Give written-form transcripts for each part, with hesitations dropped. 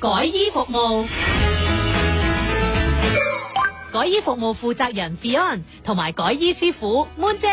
改衣服務。改衣服務負責人 Fion 同埋改衣師傅 Moon 姐。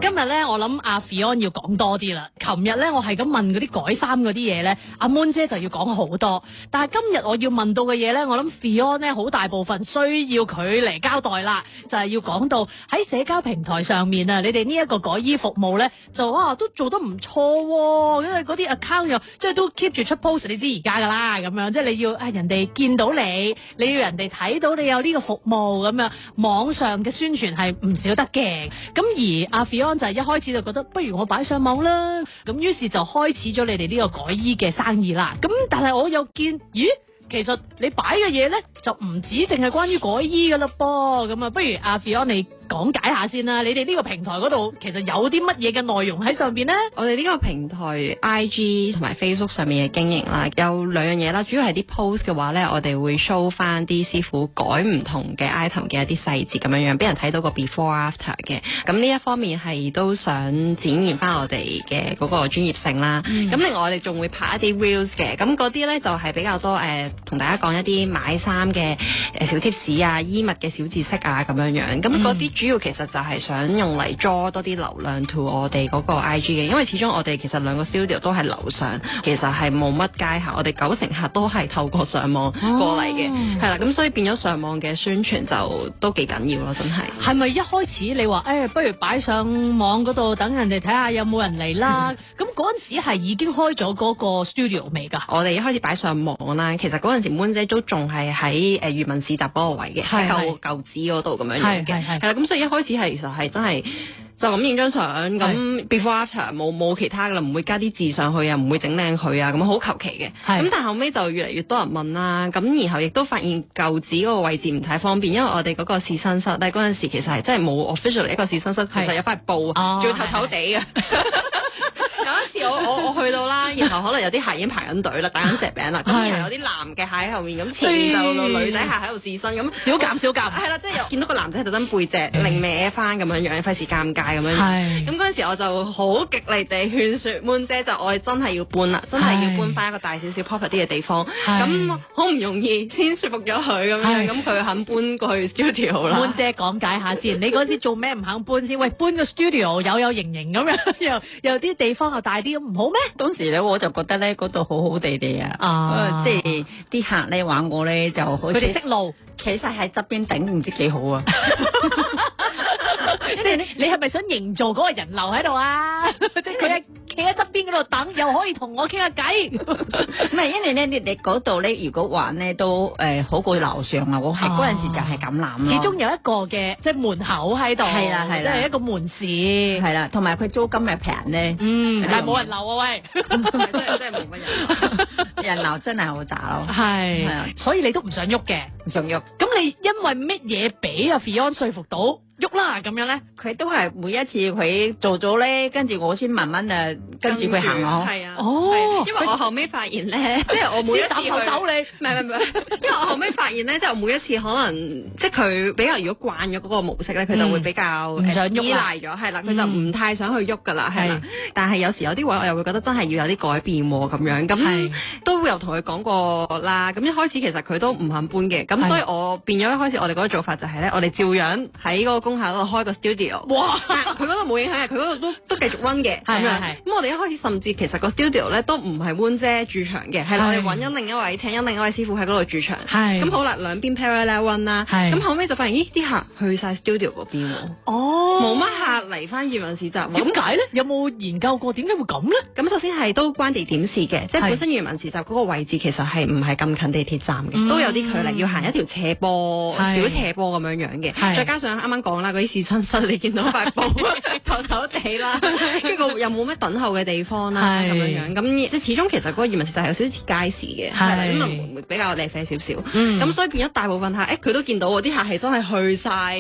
今日咧，我諗阿 Fion 要講多啲啦。琴日咧，我係咁問嗰啲改衫嗰啲嘢咧，阿 Moon 姐就要講好多。但係今日我要問到嘅嘢咧，我諗 Fion 咧好大部分需要佢嚟交代啦，就係要講到喺社交平台上面啊，你哋呢一個改衣服務咧，就都做得唔錯喎，因為嗰啲 account 又即係都 keep 住出 post，你知而家噶啦咁樣，即係你要人哋見到你，你要人哋睇到你有呢個服務咁樣，網上嘅宣傳係唔少得嘅。咁而阿 Fion 就係一開始就覺得不如我擺上網啦，咁於是就開始咗你哋呢個改衣嘅生意啦。咁但係我又見，咦，其實你擺嘅嘢咧就唔止淨係關於改衣噶啦噃。咁啊，不如阿 Fion 你講解下先啦，你哋呢個平台嗰度其實有啲乜嘢嘅內容喺上邊呢？我哋呢個平台 IG 同埋 Facebook 上面嘅經營啦，有兩樣嘢啦。主要係啲 post 嘅話咧，我哋會 show 翻啲師傅改唔同嘅 item 嘅一啲細節咁樣樣，俾人睇到個 before after 嘅。咁呢一方面係都想展現翻我哋嘅嗰個專業性啦。咁另外我哋仲會拍一啲 reels 嘅，咁嗰啲咧就係比較多同大家講一啲買衫嘅小貼士啊、衣物嘅小知識啊咁樣樣。咁嗰啲主要其實就係想用嚟 draw 多啲流量 to 我哋嗰個 IG 嘅，因為始終我哋其實兩個 studio 都係樓上，其實係冇乜街客，我哋90%客都係透過上網過嚟嘅，係啦，咁所以變咗上網嘅宣傳就都幾緊要咯，真係。係咪一開始你話不如擺上網嗰度等人哋睇下有冇人嚟啦？咁嗰陣時係已經開咗嗰個 studio 未㗎？我哋一開始擺上網啦，其實嗰陣時 Moon 姐都仲係喺漁民市集嗰個位嘅，喺舊址嗰度咁樣樣嘅，係啦，咁所以一開始係其實係真係就咁影張相，咁 before after 冇其他噶啦，唔會加啲字上去啊，唔會整靚佢啊，咁好求其嘅。咁但後尾就越嚟越多人問啦，咁然後亦都發現舊址嗰個位置唔太方便，因為我哋嗰個試身室咧嗰陣時其實係真係冇 official 一個試身室，其實有塊布，仲要透透地嘅。有一次我去到啦，然後可能有啲客已經排緊隊啦，打緊蛇餅啦，咁然後有啲男嘅客喺後面，咁前面就女仔客喺度試身，咁少減，係啦，即係見到個男仔喺度登背脊擰歪翻咁樣樣，費事尷尬咁樣。咁嗰陣時我就好極力地勸説 Moon 姐，就我哋真係要搬啦，真係要搬翻一個大少少 proper 啲嘅地方。咁好唔容易先説服咗佢咁樣，咁佢肯搬過去 studio 啦。Moon 姐講解下先，你嗰時做咩唔肯搬先？喂，搬個 studio 有型咁樣，又啲地方又大啲，唔好咩？當時咧我就覺得咧嗰度好好地啊，即係啲客咧玩我咧就好似佢哋識路，企晒喺側邊頂，唔知幾好啊！即係你係咪想營造嗰個人流喺度啊？即係佢係企喺側邊嗰度等，又可以同我傾下偈。唔係，因為咧你嗰度咧，如果玩咧都好過樓上啊！我係嗰陣時就係咁諗咯。始終有一個嘅即係門口喺度，係啦，即係一個門市，係啦，同埋佢租金又平咧。但係冇人流啊喂，真係冇乜人，人流真係好渣咯。係，所以你都唔想喐嘅，唔想喐。咁你因為乜嘢俾阿 Fion 說服到？喐啦咁樣咧，佢都係每一次佢做咗咧，跟住我先慢慢跟住佢行咯。係啊，因為我後尾發現咧，即係我每一次去走你，唔係，因為我後尾發現咧，即係每一次可能即係佢比較如果慣咗嗰個模式咧，佢就會比較唔想喐，依賴咗，係啦，佢就唔太想去喐噶啦，係啦。但係有時有啲位我又會覺得真係要有啲改變喎，咁樣咁都有同佢講過啦。咁一開始其實佢都唔肯搬嘅，咁所以我變咗一開始我哋嗰個做法就係咧，我哋照樣喺嗰個工廈嗰度開個 studio。哇！但係佢嗰度冇影響嘅，佢嗰度都繼續 run 嘅。咁樣咁我哋一開始甚至其實個 studio 咧都唔係 Moon 姐駐場嘅，係啦，我哋揾咗另一位請咗另一位師傅喺嗰度駐場。咁好啦，兩邊 parallel run 啦。咁後尾就發現咦啲客去晒 studio 嗰邊喎。冇乜客嚟翻漁民市集。點解咧？有冇研究過點解會咁咧？咁首先係都關地點事嘅，即係本身漁民市集嗰個位置其實係唔係咁近地鐵站嘅，都有啲距離，要行一條斜坡、小斜坡咁樣樣嘅。再加上啱啱講啦，嗰啲試身室你見到塊布透透地啦，跟住又冇咩等候嘅地方啦，咁樣樣。咁即係始終其實嗰個漁民市集係有少少似街市嘅，係啦，咁啊會比較靚啡少少。咁所以變咗大部分客，佢都見到喎，啲客係真係去晒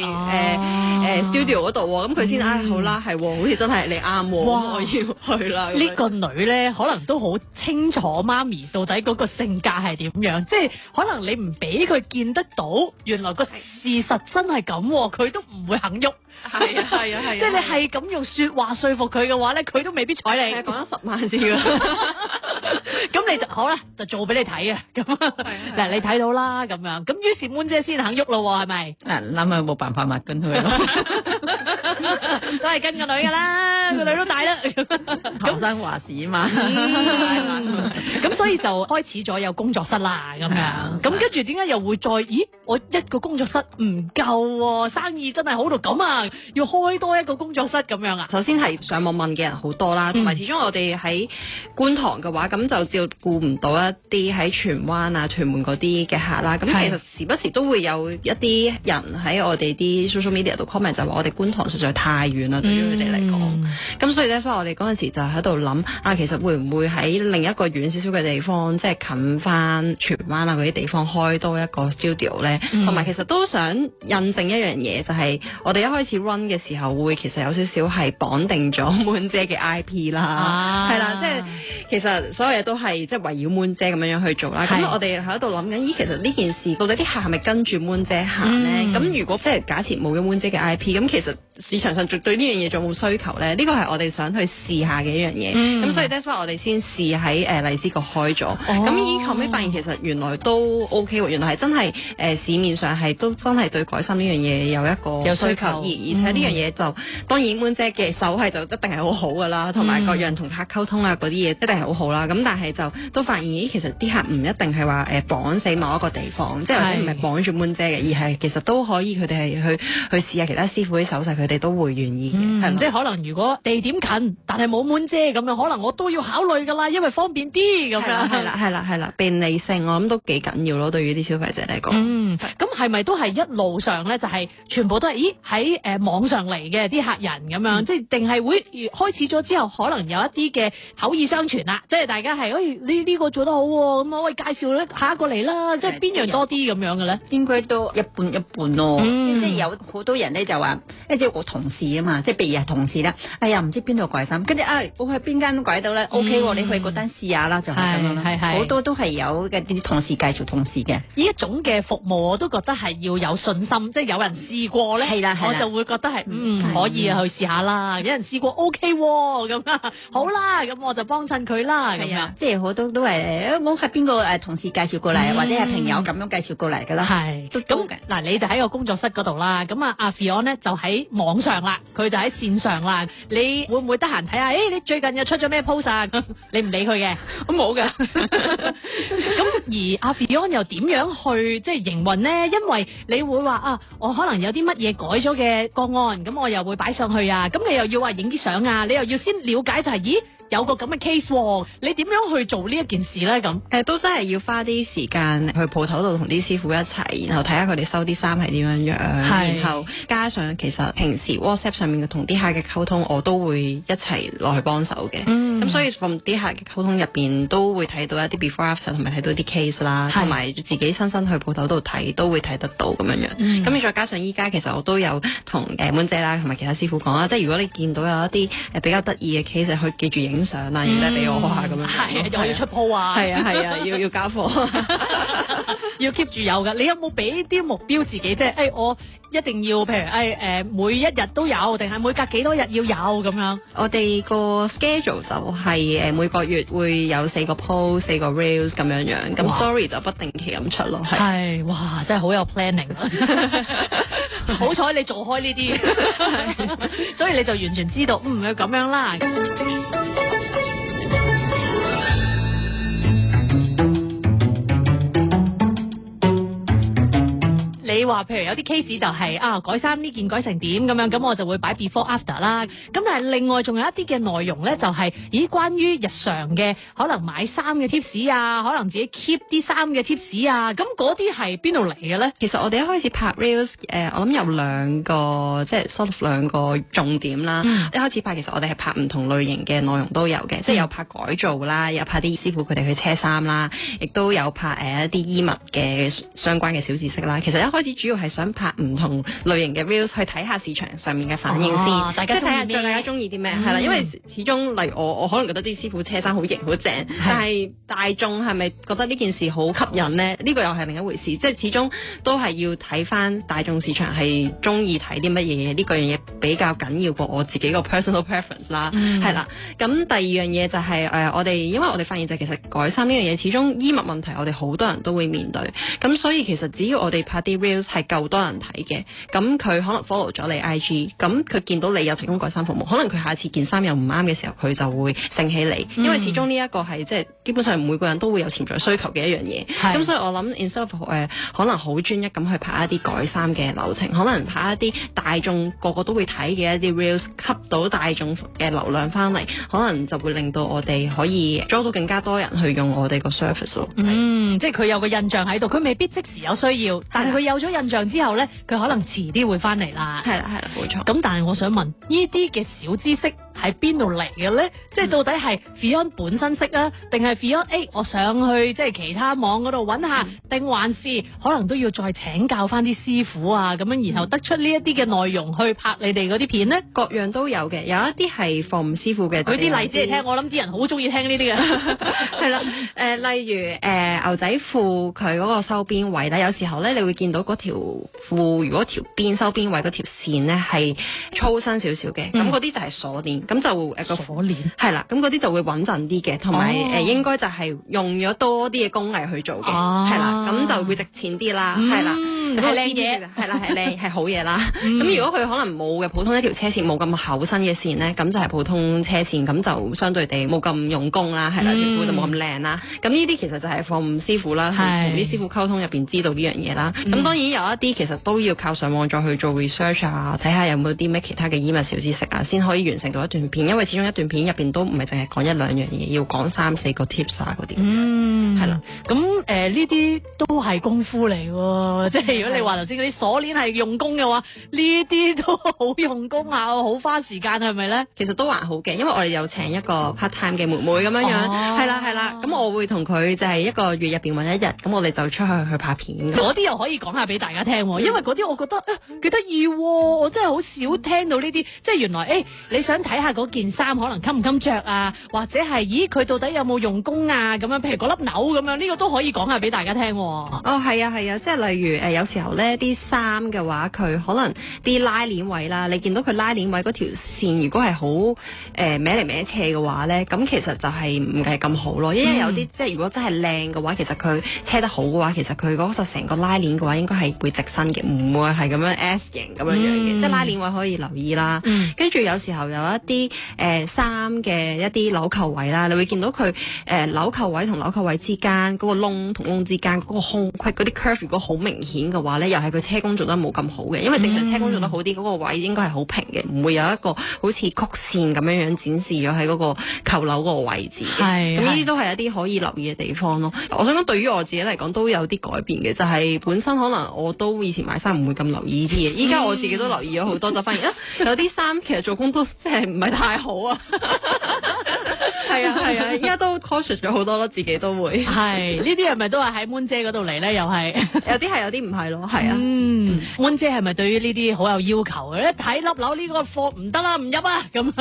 studio 嗰度喎，咁佢先好啦，係喎，好似真係你啱喎，我要去啦。呢個女咧可能都好清楚媽咪到底嗰個性格係點樣，即係可能你唔俾佢見得到，原來個事實真係咁，佢都唔唔會肯喐。係啊係啊係啊，即係你係咁用説話說服佢嘅話咧，佢都未必睬你。係講咗10萬字㗎。咁你就好啦，就做俾你睇啊！咁嗱，你睇到啦，咁樣咁於是妹姐先肯喐咯喎，係咪？嗱，諗下冇辦法咪跟佢咯，都係跟個女噶啦，個女都大啦。後生話事啊嘛。咁所以就開始咗有工作室啦，咁樣。咁跟住點解又會再？咦，我一個工作室唔夠喎，生意真係好到咁啊，要開多一個工作室咁樣啊？首先係上網問嘅人好多啦，同埋始終我哋喺觀塘嘅話，咁就照顧唔到一啲喺荃灣啊、屯門嗰啲嘅客啦。咁其實時不時都會有一啲人喺我哋啲 social media 度 comment 就話我哋觀塘實在太遠啦，對於佢哋嚟講。咁所以咧，所以我哋嗰陣時就喺度諗啊，其實會唔會喺另一個遠少少嘅地方，即係近翻荃灣啊嗰啲地方開多一個 studio 咧？同埋其實都想印證一樣嘢，就係我哋一開始 run 嘅時候，會其實有少少係綁定咗 Moon 姐嘅 IP 啦，係啦，即係其實所有嘢都係即係圍繞 Moon 姐咁樣去做啦。咁我哋喺度諗緊，咦，其實呢件事到底啲客係咪跟住 Moon 姐行咧？咁如果即係假設冇咗 Moon 姐嘅 IP，咁其實市場上對呢樣嘢仲有冇需求咧？呢個係我哋想去試下嘅一樣嘢。咁所以 that's why 我哋先試喺荔枝角開咗。咁依後尾發現其實原來都 OK 喎，原來係真係市面上係都真係對改衫呢樣嘢有一個有需求，而且呢樣嘢就當然 Moon 姐嘅手係就一定係好好噶啦，同埋各樣同客溝通啊嗰啲嘢一定係好好啦。咁但係就都發現咦，其實啲客唔一定係話綁死某一個地方，即係或者唔係綁住 Moon 姐嘅，而係其實都可以佢哋係去試下其他師傅啲手勢，佢哋都會願意嘅。即係可能如果地點近，但係冇 Moon 姐咁樣，可能我都要考慮噶啦，因為方便啲咁樣。係啦，便利性我諗都幾緊要咯，對於啲消費者嚟講。咁係咪都係一路上咧，就係全部都係喺網上嚟嘅啲客人咁樣，即係定係會開始咗之後，可能有一啲嘅口耳相傳啦，即係大家係呢個做得好喎，咁我介紹咧下一個嚟啦，即係邊樣多啲咁樣嘅咧？應該都一半一半咯，即係有好多人咧就話，即係我同事啊嘛，即係譬如係同事啦，哎呀唔知邊度改衫，跟住我去邊間改到咧 OK 喎，你去嗰單試下啦，就係咁樣啦。好多都係有嘅啲同事介紹同事嘅，呢一種嘅服務我都覺得係要有信心，即係有人試過咧，我就會覺得係可以去試下啦。有人試過 OK 喎，咁啊好啦，咁我就幫襯佢啦。咁樣即係好多都係我係邊個同事介紹過嚟，或者係朋友咁樣介紹過嚟㗎啦。係咁嗱，你就喺個工作室嗰度啦。咁阿 Fion 咧就喺網上啦，佢就喺線上啦。你會唔會得閒睇下？你最近又出咗咩 post 啊？你唔理佢嘅，我冇㗎。咁而阿 Fion 又點樣去即係營運呢？因為你會話我可能有啲乜嘢改咗嘅個案，咁我又會擺上去啊。咁你又要話影啲相啊，你又要先了解就係，咦？有個咁嘅 case 喎，你點樣去做呢一件事咧？咁都真係要花啲時間去鋪頭度同啲師傅一齊，然後睇下佢哋收啲衫係點樣樣，然後加上其實平時 WhatsApp 上面嘅同啲客嘅溝通，我都會一齊落去幫手嘅。咁所以從啲客嘅溝通入邊都會睇到一啲 before after，同埋睇到啲 case 啦，同埋自己親身去鋪頭度睇都會睇得到咁樣樣。咁你再加上依家其實我都有同Moon姐啦，同埋其他師傅講啦，即係如果你見到有一啲比較得意嘅 case，去記住影相啦，然之後俾我下咁樣。係又要出鋪啊！係啊，要交貨，要 keep 住有㗎。你有冇俾啲目標自己？即係我一定要，譬如每一日都有，定係每隔幾多日要有咁樣？我哋個 schedule 就係每個月會有4個 post、4個 reels 咁樣樣，咁 story 就不定期咁出咯。係哇，真係好有 planning 好彩你做開呢啲，所以你就完全知道要咁樣啦。你話譬如有啲 case 就係改衫呢件改成點咁樣，咁我就會擺 before after 啦。咁但係另外仲有一啲嘅內容咧，就係關於日常嘅可能買衫嘅 tips 啊，可能自己 keep 啲衫嘅 tips 啊，咁嗰啲係邊度嚟嘅咧？其實我哋一開始拍 reels，我諗有兩個即係 sort of 兩個重點啦。一開始拍其實我哋係拍唔同類型嘅內容都有嘅，即係有拍改造啦，有拍啲師傅佢哋去車衫啦，亦都有拍一啲衣物嘅相關嘅小知識啦。其實一開開始主要係想拍唔同類型嘅 reels 去睇下市場上面嘅反應先，大家即係睇下大家中意啲咩，係啦，因為始終例如我可能覺得啲師傅車衫好型好正，但係大眾係咪覺得呢件事好吸引呢？呢個又係另一回事，即係始終都係要睇翻大眾市場係中意睇啲乜嘢，呢個樣嘢比較緊要過我自己個 personal preference 啦，係啦。咁第二樣嘢就係因為我哋發現就其實改衫呢樣嘢，始終衣物問題我哋好多人都會面對，咁所以其實只要我哋拍啲 reels 係夠多人睇嘅，咁佢可能 follow 咗你 IG， 咁佢見到你有提供改衫服務，可能佢下次件衫又唔啱嘅時候，佢就會醒起你，因為始終呢一個係即係基本上每個人都會有潛在需求嘅一樣嘢，咁所以我諗 instead of 可能好專一咁去拍一啲改衫嘅流程，可能拍一啲大眾個個都會睇嘅一啲 reels， 吸到大眾嘅流量翻嚟，可能就會令到我哋可以抓到更加多人去用我哋個 service 咯。即係佢有個印象喺度，佢未必即時有需要，但係佢有咗印象之後咧，佢可能遲啲會翻嚟啦。係啦，冇錯。咁但係我想問，呢啲嘅小知識喺邊度嚟嘅咧？即係到底係 Fion 本身識啊，定係 Fion 我上去即係其他網嗰度揾下，定還是可能都要再請教翻啲師傅啊咁樣，然後得出呢一啲嘅內容去拍你哋嗰啲片咧？各樣都有嘅，有一啲係貨務師傅嘅，舉啲例子嚟聽，我諗啲人好中意聽呢啲嘅。係啦，例如牛仔褲佢嗰個收邊位咧，有時候咧你會見到嗰條褲如果條邊收邊位嗰條線咧係粗身少少嘅，咁嗰啲就係鎖鏈，咁就個鎖鏈係啦，咁嗰啲就會穩陣啲嘅，同埋應該就係用咗多啲嘅工藝去做嘅，係啦，咁就會值錢啲啦，係啦，係靚嘢，係啦，係靚係好嘢啦。咁如果佢可能冇嘅普通一條車線冇咁厚身嘅線咧，咁就係普通車線，咁就相對地冇咁用功啦，係啦，條褲就冇咁靚啦。咁呢啲其實就係貨務師傅啦，同啲師傅溝通入邊知道呢樣嘢啦。咁當然有一啲其實都要靠上網再去做 research 啊，睇下有冇啲咩其他嘅衣物小知識啊，先可以完成到一段片。因為始終一段片入邊都唔係淨係講一兩樣嘢，要講3-4個 tips 啊嗰啲。係啦。咁呢啲都係功夫嚟喎，即係如果你話頭先嗰啲鎖鏈係用功嘅話，呢啲都好用功啊，好花時間係咪咧？其實都還好嘅，因為我哋有請一個 part time 嘅妹妹咁樣樣，係啦，咁我會同佢就係一個月入邊揾一日，咁我哋就出去拍片。嗰啲又可以講下俾大家聽，因為嗰啲我覺得幾得意，我真係好少聽到呢啲，即係原來你想睇下嗰件衫可能襟唔襟着啊，或者係咦佢到底有冇用功啊咁樣，譬如嗰粒紐咁樣，呢個都可以講下俾大家聽。係啊，即係例如有時候咧啲衫嘅話，佢可能啲拉鏈位啦，你見到佢拉鏈位嗰條線如果係好歪嚟歪斜嘅話咧，咁其實就係唔係咁好咯。因為有啲即係如果真係靚嘅話，其實佢車得好嘅話，其實佢嗰個成個拉鏈嘅話應該係會直身嘅，唔會係咁樣 S 型咁樣樣嘅。即係拉鏈位可以留意啦。跟住有時候有一啲衫嘅一啲紐扣位啦，你會見到佢紐扣位同紐扣位之間嗰個窿同窿之間嗰個空隙嗰啲 curve 如果好明顯嘅話咧，又係佢車工做得冇咁好嘅。因為正常車工做得好啲，嗰個位應該係好平嘅，唔會有一個好似曲線咁樣樣展示咗喺嗰個扣紐嗰個位置嘅。咁呢啲都係一啲可以留意嘅地方咯。我想講對於我自己嚟講都有啲改變嘅，就係本身可能我都以前買衫唔會咁留意呢啲嘢，依家我自己都留意咗好多，就發現有啲衫其實做工都即係唔係太好啊。係啊，依家都 cautious 咗好多咯，自己都會。係呢啲係咪都係喺 Moon 姐嗰度嚟咧？又係有啲係，有啲唔係咯。係啊。Moon 姐係咪對於呢啲好有要求嘅？一睇粒紐呢個貨唔得啦，唔入啊咁。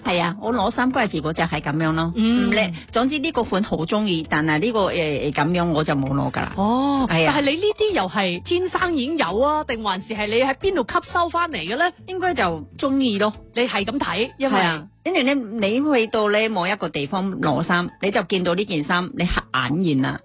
係啊，我攞衫嗰陣時我就係咁樣咯，唔叻。總之呢個款好中意，但係呢個咁樣我就冇攞噶啦。哦，係啊。但係你呢啲又係天生已經有啊，定還是係你喺邊度吸收翻嚟嘅咧？應該就中意咯。你係咁睇，因為。跟住咧，你去到咧某一個地方攞衫，你就見到呢件衫，你合眼緣啦。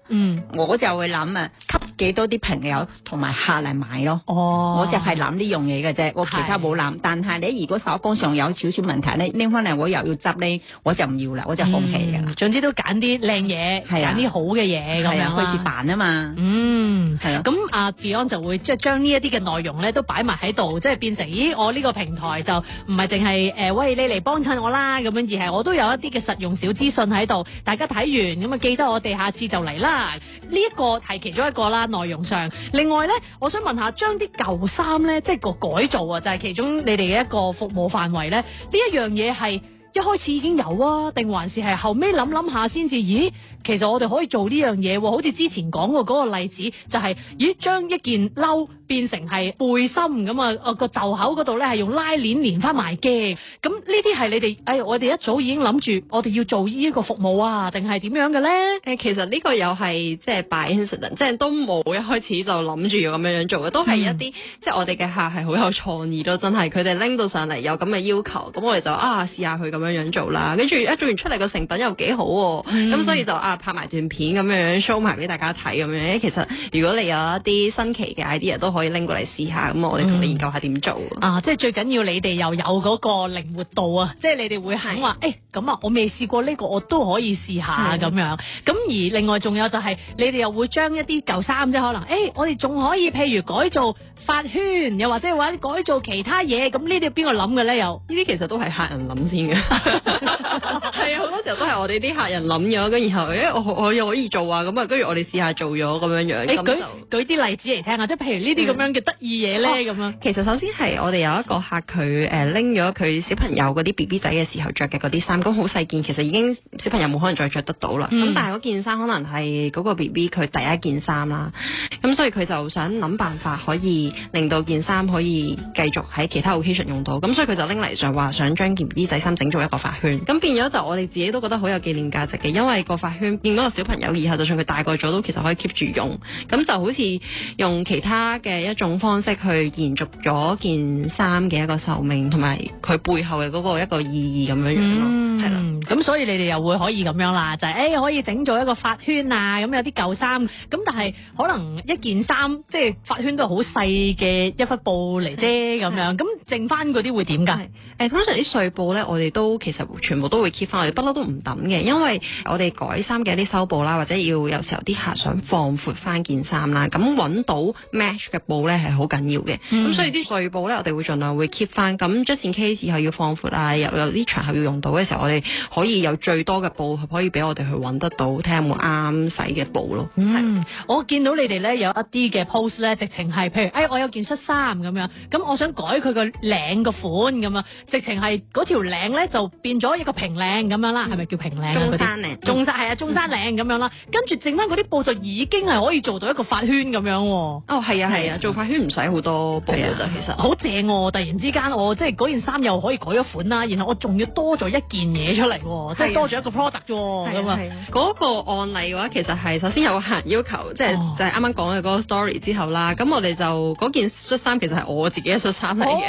我就會諗吸幾多啲朋友同埋客嚟買咯。我就係諗呢樣嘢嘅啫，我其他冇諗。但係你如果手工上有少少問題咧，拎翻嚟我又要執咧，我就唔要啦，我就放棄噶啦。總之都揀啲靚嘢，揀啲好嘅嘢咁樣，費事煩啊嘛。係啊。咁阿 Fion 就會即係將呢一啲嘅內容咧都擺埋喺度，即係變成我呢個平台就唔係淨係喂你嚟幫襯我啦咁樣，而係我都有一啲嘅實用小資訊喺度，大家睇完咁啊記得我哋下次就嚟啦。呢一個係其中一個啦，內容上。另外咧，我想問下，將啲舊衫咧，即係個改造啊，就係其中你哋嘅一個服務範圍咧。呢一樣嘢係一開始已經有啊，定還是係後尾諗下先至？咦，其實我哋可以做呢樣嘢喎。好似之前講過嗰個例子，就係將一件褸變成係背心咁啊，個袖口嗰度咧係用拉鏈連翻埋嘅。咁呢啲係你哋我哋一早已經諗住我哋要做呢個服務啊，定係點樣嘅咧？其實呢個又係即係 by incident，即係都冇一開始就諗住要咁樣做嘅，都係一啲即係我哋嘅客係好有創意咯，真係佢哋拎到上嚟有咁嘅要求，咁我哋就試下佢咁樣做啦，跟住做完出嚟個成品又幾好喎，咁所以就拍埋段片咁樣 show 埋俾大家睇咁樣。其實如果你有一啲新奇嘅 idea 都可以拎過嚟試下，咁我哋同你研究下點做。即係最緊要你哋又有嗰個靈活度啊！即係你哋會肯話咁啊，我未試過呢個，我都可以試下咁樣。咁而另外仲有就係你哋又會將一啲舊衫即係可能我哋仲可以譬如改造髮圈，又或者話改造其他嘢。咁呢啲邊個諗嘅咧？又呢啲其實都係客人諗先嘅。係啊，好多時候都係我哋啲客人諗咗，跟然後我又可以做啊，咁啊，跟住我哋試下做咗咁樣樣。舉啲例子嚟聽下，即係譬如呢啲咁樣嘅得意嘢咧咁樣。其實首先係我哋有一個客佢拎咗佢小朋友嗰啲 BB 仔嘅時候着嘅嗰啲衫，咁好細件，其實已經小朋友冇可能再着得到啦。咁但係嗰件衫可能係嗰個 BB 佢第一件衫啦，咁所以佢就想諗辦法可以令到件衫可以繼續喺其他 occasion 用到，咁所以佢就拎嚟就話想將件 BB 仔衫整做一個髮圈，咁變咗就我哋自己都覺得好有紀念價值嘅，因為個髮圈見到個小朋友以後，就算佢大個咗都其實可以 keep 住用，咁就好似用其他嘅一種方式去延續咗件衫嘅一個壽命，同埋佢背後嘅嗰個一個意義咁樣樣咯，係啦。咁所以你哋又會可以咁樣啦，就係可以整做一個髮圈啊，咁有啲舊衫，咁但係可能一件衫即係髮圈都係好細嘅一忽布嚟啫咁樣，咁剩翻嗰啲會點㗎？通常啲碎布咧，我哋都其實全部都會 keep 翻，我哋不嬲都唔抌嘅，因為我哋改衫嘅一啲修布啦，或者要有時候啲客想放闊翻件衫啦，咁揾到 match 嘅布咧係好緊要嘅，咁所以啲碎布咧我哋會盡量會 keep 翻，咁 just in case 以後要放闊啊，有啲場合要用到嘅時候，我哋可以有最多嘅布可以俾我哋去揾得到，睇下有冇啱使嘅布咯。我見到你哋咧有一啲嘅 post 咧，直情係譬如我有件恤衫咁樣，咁我想改佢個領個款咁啊，直情係嗰條領咧就變咗一個平領咁樣啦，係咪叫平領？中山領，中山領咁樣啦，跟住剩翻嗰啲布就已經係可以做到一個髮圈咁樣喎。係啊，做髮圈唔使好多布嘅啫，其實好正喎！突然之間我即係嗰件衫又可以改咗款啦，然後我仲要多咗一件嘢出嚟喎，即係多咗一個 product 喎咁啊。嗰個案例嘅話，其實係首先有個客人要求，即係就係啱啱講嘅嗰個 story 之後啦，咁我哋就嗰件恤衫其實係我自己嘅恤衫嚟嘅，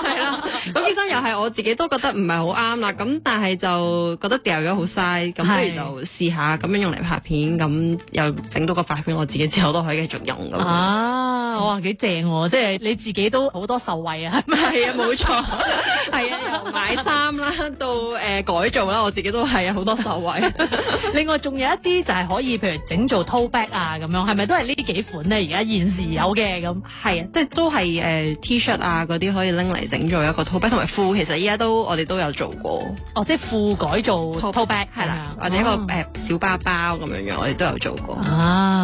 係啦，嗰件衫又係我自己都覺得唔係好啱啦，咁但係就覺得掉咗好嘥，咁不如就試下咁樣用嚟拍片，咁又整到個髮圈，我自己之後都可以繼續用咁。哇，幾正喎！即係你自己都好多受惠啊，係咪？係啊，冇錯，係啊，由買衫啦到改造啦，我自己都係好多受惠。另外仲有一啲就係可以，譬如整做 tote bag 啊咁樣，係咪都係呢幾款咧？而家現時有嘅咁，係啊，即係都係T-shirt 啊嗰啲可以拎嚟整做一個 tote bag，同埋褲其實依家我哋都有做過。即係褲改做 tote bag 係啦，或者一個小包包咁樣樣，我哋都有做過。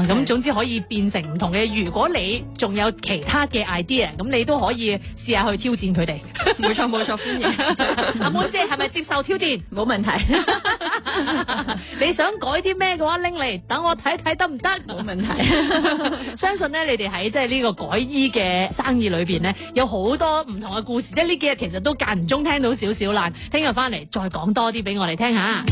咁總之可以變成唔同嘅。如果你仲有其他嘅 idea，咁你都可以試下去挑戰佢哋。冇錯，歡迎。阿妹姐係咪接受挑戰？冇問題。你想改啲咩嘅話，拎嚟等我睇睇得唔得？冇問題。相信咧，你哋喺即係呢個改衣嘅生意裏邊呢，有好多唔同嘅故事。即係呢幾日其實都間唔中聽到少少啦。聽日翻嚟再講多啲俾我哋聽下。